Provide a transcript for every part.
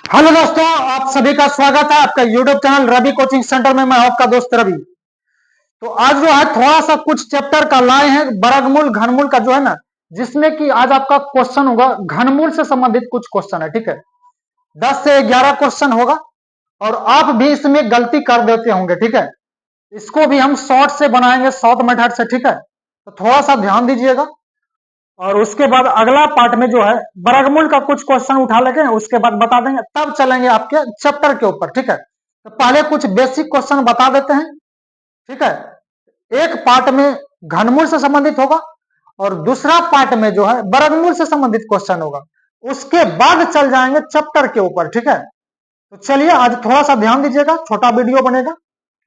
Hello दोस्तों, आप सभी का स्वागत है आपका YouTube channel Ravi coaching centre में। मैं आपका दोस्त रवि। तो आज जो है थोड़ा सा कुछ चैप्टर का लाए हैं, वर्गमूल घनमूल का जो है ना, जिसमें कि आज आपका क्वेश्चन होगा घनमूल से संबंधित कुछ क्वेश्चन है। ठीक है, 10 से 11 क्वेश्चन होगा और आप भी इसमें गलती कर देते होंगे। ठीक है, इसको भी हम शॉर्ट से बनाएंगे, शॉर्ट मेथड से। ठीक है, तो थोड़ा सा ध्यान दीजिएगा और उसके बाद अगला पार्ट में जो है वर्गमूल का कुछ क्वेश्चन उठा लेंगे, उसके बाद बता देंगे, तब चलेंगे आपके चैप्टर के ऊपर। ठीक है, तो पहले कुछ बेसिक क्वेश्चन बता देते हैं। ठीक है, एक पार्ट में घनमूल से संबंधित होगा और दूसरा पार्ट में जो है वर्गमूल से संबंधित क्वेश्चन होगा। उसके बाद चल जाएंगे चैप्टर के ऊपर। ठीक है, तो चलिए आज थोड़ा सा ध्यान दीजिएगा, छोटा वीडियो बनेगा।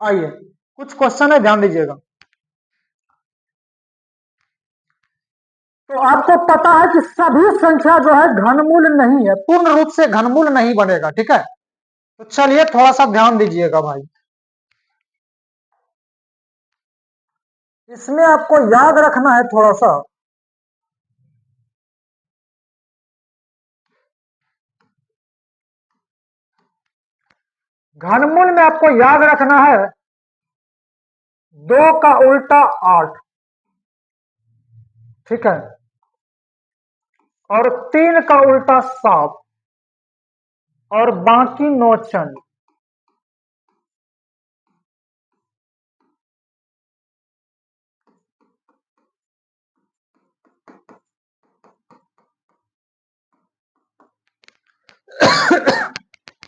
आइए कुछ क्वेश्चन है, ध्यान दीजिएगा। तो आपको पता है कि सभी संख्या जो है घनमूल नहीं है, पूर्ण रूप से घनमूल नहीं बनेगा। ठीक है, तो चलिए थोड़ा सा ध्यान दीजिएगा भाई। इसमें आपको याद रखना है थोड़ा सा, घनमूल में आपको याद रखना है 2 का उल्टा 8। ठीक है, और 3 का उल्टा 7 और बाकी 9 चंद।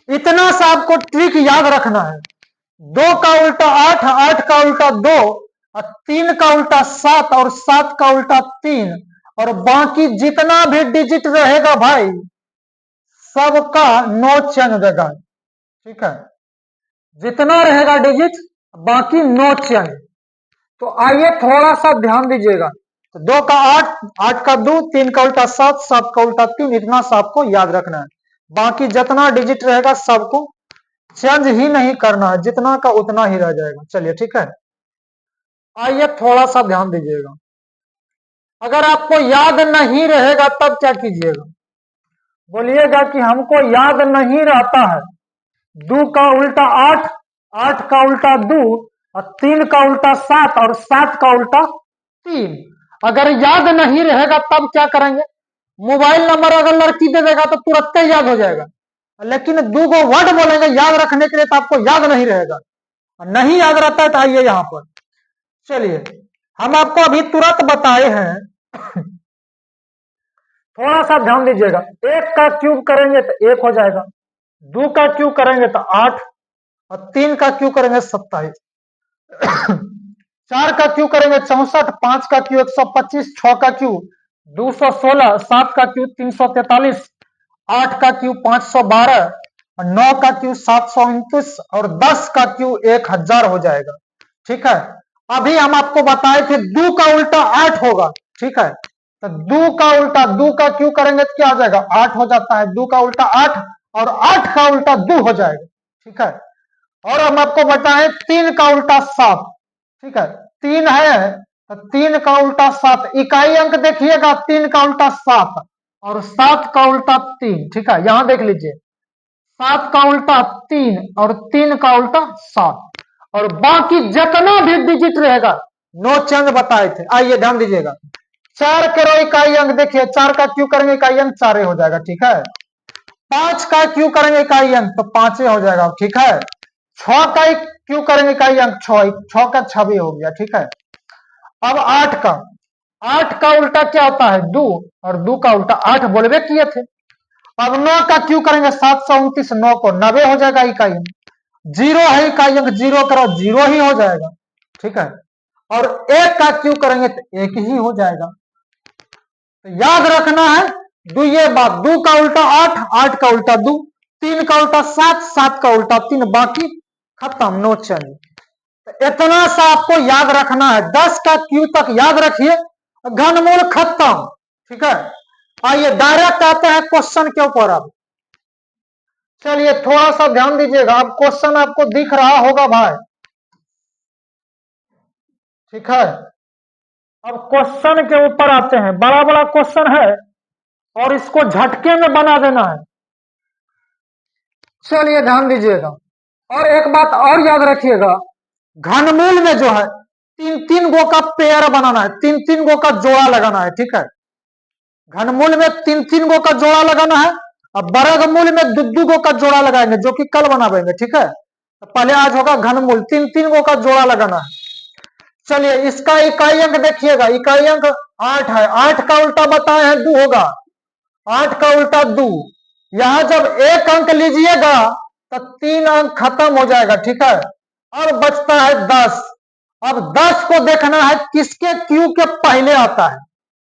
इतना सा आपको ट्रिक याद रखना है। 2 का उल्टा 8, 8 का उल्टा 2 और 3 का उल्टा 7 और 7 का उल्टा 3 और बाकी जितना भी डिजिट रहेगा भाई सबका 9 चंद देगा। ठीक है, जितना रहेगा डिजिट बाकी 9 चंद। तो आइए थोड़ा सा ध्यान दीजिएगा। तो 2 का 8, 8 का 2, 3 का उल्टा 7, 7 का उल्टा 3, इतना सा आपको याद रखना है। बाकी जितना डिजिट रहेगा सबको चेंज ही नहीं करना है, जितना का उतना ही रह जाएगा। चलिए ठीक है, आइए थोड़ा सा ध्यान दीजिएगा। अगर आपको याद नहीं रहेगा तब क्या कीजिएगा, बोलिएगा कि हमको याद नहीं रहता है। 2 का उल्टा 8, 8 का उल्टा 2 और 3 का उल्टा 7 और 7 का उल्टा 3। अगर याद नहीं रहेगा तब क्या करेंगे, मोबाइल नंबर अगर लड़की दे देगा तो तुरंत ही याद हो जाएगा। लेकिन 2 गो वर्ड बोलेंगे याद रखने के लिए तो आपको याद नहीं रहेगा। नहीं याद रहता है तो आइए यहां पर। चलिए हम आपको अभी तुरंत बताए हैं। थोड़ा सा ध्यान दीजिएगा। 1 का क्यूब करेंगे तो 1 हो जाएगा, 2 का क्यूब करेंगे तो 8 और 3 का क्यूब करेंगे 27, 4 का क्यूब करेंगे 64, 5 का क्यूब 125, 6 का क्यूब 216, 7 का क्यूब 343, 8 का क्यूब 512 और 9 का क्यूब 729 और 10 का क्यूब 1000 हो जाएगा। ठीक है, अभी हम आपको बताए थे 2 का उल्टा 8 होगा। ठीक है, तो 2 का उल्टा 2 का क्यों करेंगे तो क्या आ जाएगा 8 हो जाता है। 2 का उल्टा 8 और 8 का उल्टा 2 हो जाएगा। ठीक है, और हम आपको बताएं 3 का उल्टा 7। ठीक है, 3 है तो 3 का उल्टा 7, इकाई अंक देखिएगा 3 का उल्टा 7 और 7 का उल्टा 3। ठीक है, यहां देख लीजिए 7 का उल्टा 3 और 3 का उल्टा 7 और बाकी जितना भी डिजिट रहेगा 9 चंद बताए थे। आइए ध्यान दीजिएगा। 4 करो इकाई अंक, देखिए 4 का क्यों करेंगे इकाई अंक 4 हो जाएगा। ठीक है, 5 का क्यों करेंगे इकाई अंक तो 5 हो जाएगा। ठीक है, 6 का क्यों करेंगे इकाई अंक 6, 6 का 6 हो गया। ठीक है, अब 8 का उल्टा क्या होता है 2 और 2 का उल्टा 8 बोलबे किए थे। अब 9 का क्यों करेंगे 729, 9 को 90 हो जाएगा इकाई अंक। 0 है इकाई अंक, 0 करो 0 ही हो जाएगा। ठीक है, और 1 का क्यों करेंगे तो 1 ही हो जाएगा। तो याद रखना है दो ये बात, 2 का उल्टा 8, 8 का उल्टा 2, 3 का उल्टा 7, 7 का उल्टा 3, बाकी खत्म, नो चेंज। तो इतना सा आपको याद रखना है, 10 का क्यू तक याद रखिए, घनमूल खत्म। ठीक है, आइए डायरेक्ट आते हैं क्वेश्चन के ऊपर। अब चलिए थोड़ा सा ध्यान दीजिएगा। अब क्वेश्चन आपको दिख रहा होगा भाई। ठीक है, अब क्वेश्चन के ऊपर आते हैं। बड़ा बड़ा क्वेश्चन है और इसको झटके में बना देना है। चलिए ध्यान दीजिएगा, और एक बात और याद रखिएगा, घनमूल में जो है तीन तीन गो का पेयर बनाना है, तीन तीन गो का जोड़ा लगाना है, ठीक है। घनमूल में तीन तीन गो का जोड़ा लगाना है, और वर्गमूल में दो दो गो का जोड़ा लगाएंगे, जो कि कल बनाएंगे, ठीक है। तो पहले आज होगा घनमूल, तीन तीन गो का जोड़ा लगाना है। चलिए इसका इकाई अंक देखिएगा, इकाई अंक 8 है, 8 का उल्टा बताए हैं 2 होगा, 8 का उल्टा 2। यहां जब एक अंक लीजिएगा तो 3 अंक खत्म हो जाएगा, ठीक है। अब बचता है 10। अब 10 को देखना है किसके क्यू के पहले आता है,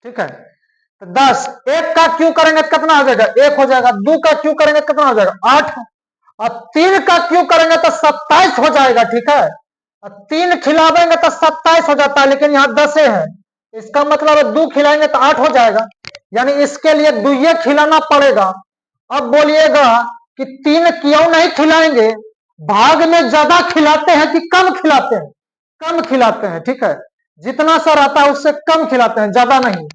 ठीक है। तो 10, 1 का क्यू करेंगे तो कितना हो जाएगा, 1 हो जाएगा। 2 का क्यू करेंगे तो कितना हो जाएगा, 8। और 3 का क्यू करेंगे तो 27 हो जाएगा, ठीक है। और 3 खिलावेंगे तो 27 हो जाता है, लेकिन यहाँ 10 है, इसका मतलब 2 खिलाएंगे तो 8 हो जाएगा, यानी इसके लिए 2 खिलाना पड़ेगा। अब बोलिएगा कि 3 क्यों नहीं खिलाएंगे, भाग में ज्यादा खिलाते हैं कि कम खिलाते हैं, कम खिलाते हैं, ठीक है। जितना सा रहता है उससे कम खिलाते हैं, ज्यादा नहीं।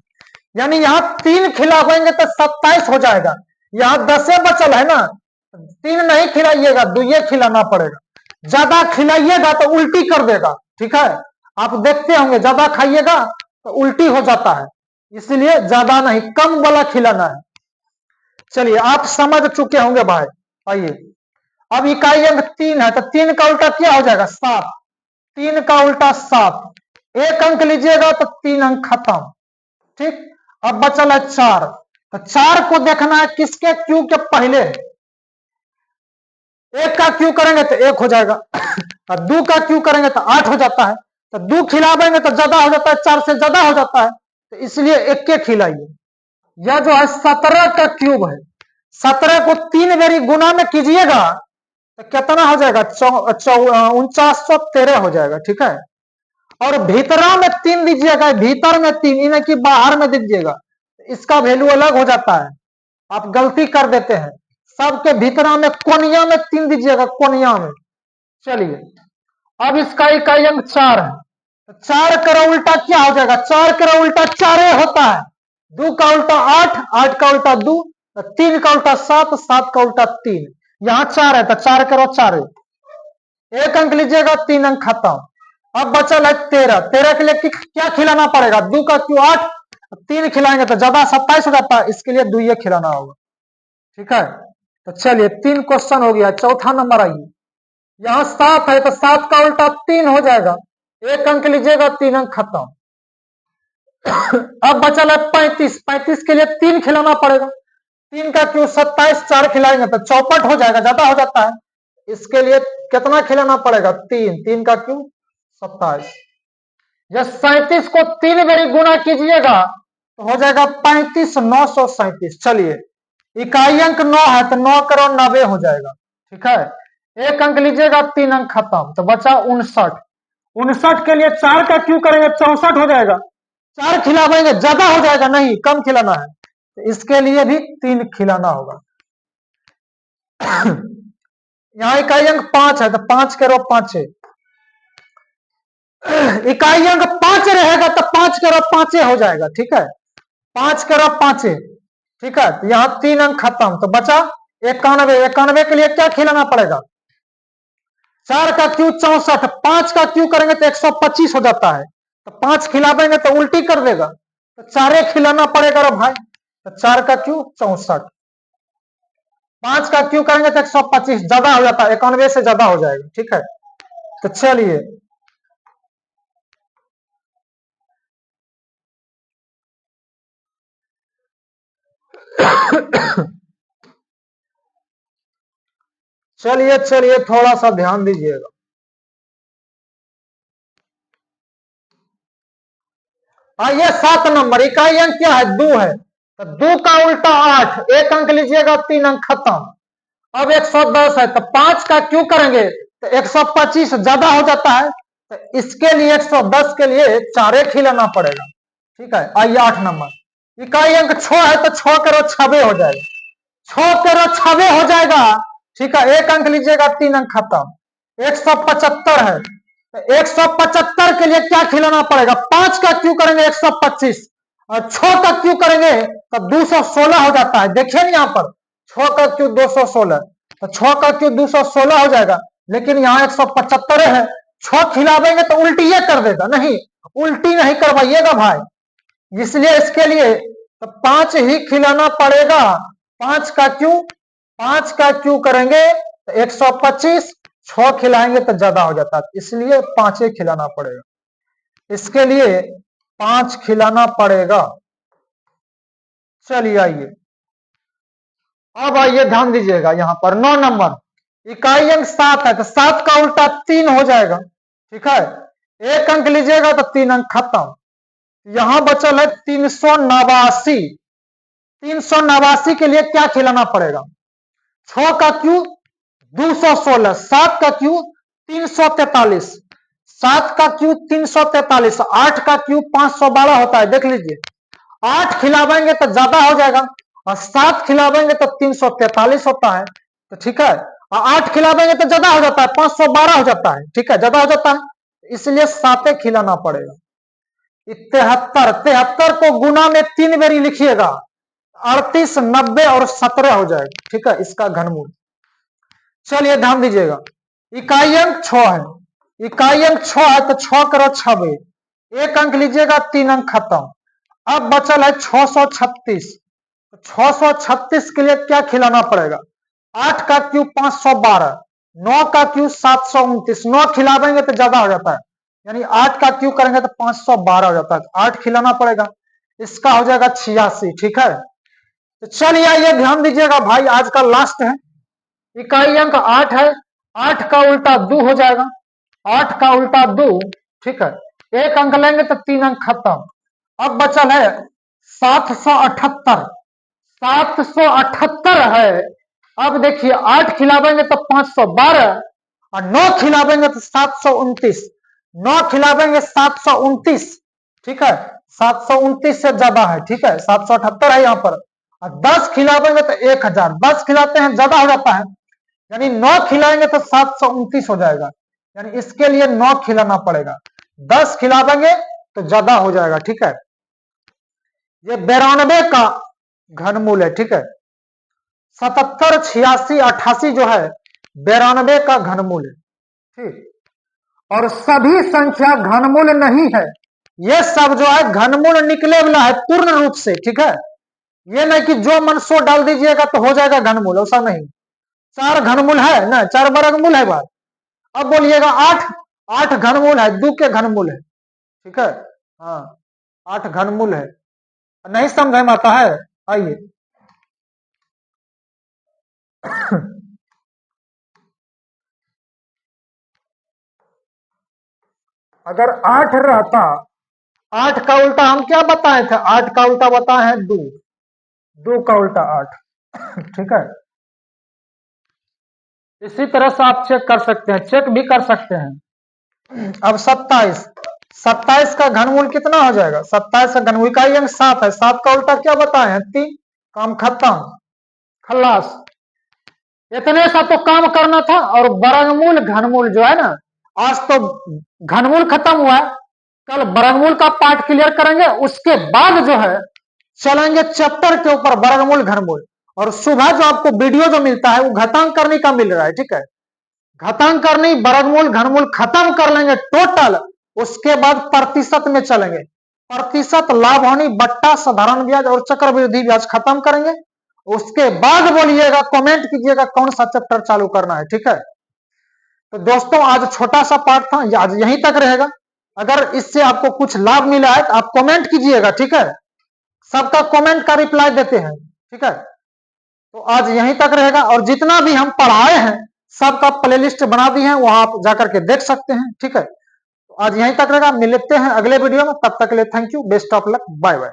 यानी यहाँ 3 खिलावेंगे तो 27 हो जाएगा, यहाँ 10 बचल है ना, 3 नहीं खिलाइएगा, 2 खिलाना पड़ेगा। ज्यादा खिलाइएगा तो उल्टी कर देगा, ठीक है। आप देखते होंगे ज्यादा खाइएगा तो उल्टी हो जाता है, इसलिए ज्यादा नहीं, कम वाला खिलाना है। चलिए आप समझ चुके होंगे भाई। आइए अब इकाई अंक 3 है, तो 3 का उल्टा क्या हो जाएगा, 7। 3 का उल्टा 7। एक अंक लीजिएगा तो 3 अंक खत्म, ठीक। अब बचल है 4। तो 4 को देखना है किसके क्यू के पहले, 1 का क्यू करेंगे तो 1 हो जाएगा, और 2 का क्यू करेंगे तो 8 हो जाता है। तो 2 खिलावेंगे तो ज्यादा हो जाता है, 4 से ज्यादा हो जाता है, तो इसलिए 1 के खिलाइए। यह जो है 17 का क्यूब है, 17 को 3 बारी गुना में कीजिएगा तो कितना हो जाएगा, 4913 हो जाएगा, ठीक है। और भीतरा में 3 दीजिएगा, भीतर में 3, इन्हें कि बाहर में दीजिएगा, इसका वैल्यू अलग हो जाता है, आप गलती कर देते हैं। सबके भीतरा में कोनिया में 3 दीजिएगा, कोनिया में। चलिए अब इसका इकाई अंक 4 है, 4 का उल्टा क्या हो जाएगा, 4 का उल्टा 4 होता है। 2 का उल्टा 8, 8 का उल्टा 2, 3 का उल्टा 7, 7 का उल्टा 3। यहाँ 4 है तो 4 करो 4, एक अंक लीजिएगा, 3 अंक खत्म। अब बचल है 13। 13 के लिए क्या खिलाना पड़ेगा, 2 का क्यू 8, 3 खिलाएंगे तो ज्यादा 27 हो जाता है, इसके लिए 2 खिलाना होगा, ठीक है। तो चलिए 3 क्वेश्चन हो गया। चौथा नंबर आइए, यहाँ 7 है तो 7 का उल्टा 3 हो जाएगा, एक अंक लीजिएगा, 3 अंक खत्म। अब बचल है 35। 35 के लिए 3 खिलाना पड़ेगा, 3 का क्यू 27, 4 खिलाएंगे तो 64 हो जाएगा, ज्यादा हो जाता है, इसके लिए कितना खिलाना पड़ेगा, 3। 3 का क्यू 27। जब 37 को 3 बारी गुना कीजिएगा तो हो जाएगा 35, 937। चलिए इकाई अंक 9 है तो 9 करोड़ 90 हो जाएगा, ठीक है। एक अंक लीजिएगा, 3 अंक खत्म, तो बचा 59। 59 के लिए 4 का क्यू करेंगे 64 हो जाएगा, 4 खिलावेंगे ज्यादा हो जाएगा, नहीं कम खिलाना है, तो इसके लिए भी 3 खिलाना होगा। यहाँ इकाई अंक 5 है तो 5 करो 5, इकाई अंक 5 रहेगा तो 5 करो 5 हो जाएगा, ठीक है। 5 करो 5, ठीक है। तो यहाँ 3 अंक खत्म, तो बचा 91। 91 के लिए क्या खिलाना पड़ेगा, 4 का क्यू 64, 5 का क्यू करेंगे तो 125 हो जाता है, तो 5 खिलावेंगे तो उल्टी कर देगा, तो 4 खिलाना पड़ेगा रे भाई, तो 4 का क्यू 64, 5 का क्यू करेंगे तो 125, ज्यादा हो जाता है, 91 से ज्यादा हो जाएगा, ठीक है। तो चलिए चलिए चलिए थोड़ा सा ध्यान दीजिएगा। आइए 7 नंबर, इकाई अंक क्या है, 2 है, तो 2 का उल्टा 8, एक अंक लीजिएगा, 3 अंक खत्म। अब 110 है तो 5 का क्यू करेंगे तो 125 ज्यादा हो जाता है, तो इसके लिए 110 के लिए 4 खिलाना पड़ेगा, ठीक है। आइए 8 नंबर, इकाई अंक 6 है तो 6 करो 6 हो जाएगा, 6 करो 6 हो जाएगा, ठीक है। एक अंक लीजिएगा, 3 अंक खत्म। 175 है तो 175 के लिए क्या खिलाना पड़ेगा, 5 का क्यू करेंगे 125, और 6 का क्यू करेंगे तो 216 हो जाता है, देखिए ना यहाँ पर 6 का क्यू 216, तो 6 का क्यू 216 हो जाएगा, लेकिन यहाँ 175 है, 6 खिलावेंगे तो उल्टी ये कर देगा, नहीं उल्टी नहीं करवाइएगा भाई, इसलिए इसके लिए तो 5 ही खिलाना पड़ेगा। 5 का क्यू करेंगे तो 125, 6 खिलाएंगे तो ज्यादा हो जाता है, इसलिए 5 ही खिलाना पड़ेगा, इसके लिए 5 खिलाना पड़ेगा। चलिए आइए, अब आइए ध्यान दीजिएगा, यहां पर 9 नंबर इकाई अंक 7 है, तो 7 का उल्टा 3 हो जाएगा, ठीक है, 1 अंक लीजिएगा तो 3 अंक खत्म। यहां बचल है 389। 389 के लिए क्या खिलाना पड़ेगा? 6 का क्यू 216, 7 का क्यू 343, 7 का क्यू 343, 8 का क्यू 512 होता है, देख लीजिए, 8 खिलावेंगे तो ज्यादा हो जाएगा और 7 खिलावेंगे तो 343 होता है, तो ठीक है, और 8 खिलावेंगे तो ज्यादा हो जाता है, 512 हो जाता है, ठीक है, ज्यादा हो जाता है, इसलिए 7 खिलाना पड़ेगा। 73, 73 को गुना में 3 बारी लिखिएगा, 38, 90 और 17 हो जाएगा, ठीक है, इसका घनमूल। चलिए ध्यान दीजिएगा, इकाई अंक 6 है, इकाई अंक 6 है तो 6 करो 6, 1 अंक लीजिएगा, 3 अंक खत्म। अब बचल है 636। 636 के लिए क्या खिलाना पड़ेगा? 8 का क्यू 512, 9 का क्यू 729, 9 खिलावेंगे तो ज्यादा हो जाता है, यानी 8 का क्यू करेंगे तो 512 हो जाता है, 8 खिलाना पड़ेगा, इसका हो जाएगा 86, ठीक है। तो चलिए आइए ध्यान दीजिएगा भाई, आज का लास्ट है, इकाई अंक 8 है, 8 का उल्टा 2 हो जाएगा, 8 का उल्टा 2, ठीक है, 1 अंक लेंगे तो 3 अंक खत्म। अब बचल है 778, 778 है। अब देखिए 8 खिलावेंगे तो 512 और 9 खिलावेंगे तो 729, 9 खिलावेंगे 729, ठीक है, 729 से ज्यादा है, ठीक है, 778 है यहाँ पर, और 10 खिलावेंगे तो 1000, 10 खिलाते हैं ज्यादा हो जाता है, यानी 9 खिलाएंगे तो 729 हो जाएगा, यानी इसके लिए 9 खिलाना पड़ेगा, 10 खिलावेंगे तो ज्यादा हो जाएगा, ठीक है। ये 92 का घनमूल है, ठीक है, 77, 86, 88 जो है 92 का घनमूल है, ठीक, और सभी संख्या घनमूल नहीं है, ये सब जो है घनमूल निकले वाला है पूर्ण रूप से, ठीक है, ये नहीं कि जो मन सो डाल दीजिएगा तो हो जाएगा घनमूल, ऐसा नहीं, 4 घनमूल है ना, 4 वर्गमूल है बात। अब बोलिएगा 8 घनमूल है, 2 के घनमूल है, ठीक है, हाँ 8 घनमूल है, नहीं समझ में आता है, आइए अगर 8 रहता, 8 का उल्टा हम क्या बताए थे? 8 का उल्टा बताए हैं 2, 2 का उल्टा 8 ठीक है, इसी तरह से आप चेक कर सकते हैं, चेक भी कर सकते हैं। अब 27, 27 का घनमूल कितना हो जाएगा? 27 का घनमूल इकाई अंक 7 है, 7 का उल्टा क्या बताए हैं? 3, काम खत्म, खल्लास, इतने सा तो काम करना था। और वर्गमूल घनमूल जो है ना, आज तो घनमूल खत्म हुआ है, कल वर्गमूल का पार्ट क्लियर करेंगे, उसके बाद जो है चलेंगे चैप्टर के ऊपर वर्गमूल घनमूल। और सुबह जो आपको वीडियो जो मिलता है वो घातांक करने का मिल रहा है, ठीक है, घातांक करनी, वर्गमूल घनमूल खत्म कर लेंगे टोटल, उसके बाद प्रतिशत में चलेंगे, प्रतिशत, लाभ हानि, बट्टा, साधारण ब्याज और चक्रवृद्धि ब्याज खत्म करेंगे, उसके बाद बोलिएगा, कमेंट कीजिएगा कौन सा चैप्टर चालू करना है, ठीक है। तो दोस्तों आज छोटा सा पार्ट था, आज यहीं तक रहेगा, अगर इससे आपको कुछ लाभ मिला है तो आप कमेंट कीजिएगा, ठीक है, सबका कमेंट का रिप्लाई देते हैं, ठीक है। तो आज यहीं तक रहेगा, और जितना भी हम पढ़ाए हैं सबका प्लेलिस्ट बना दी है, वहां आप जाकर के देख सकते हैं, ठीक है। तो आज यहीं तक रहेगा, मिलते हैं अगले वीडियो में, तब तक के लिए thank you, best of luck, bye bye.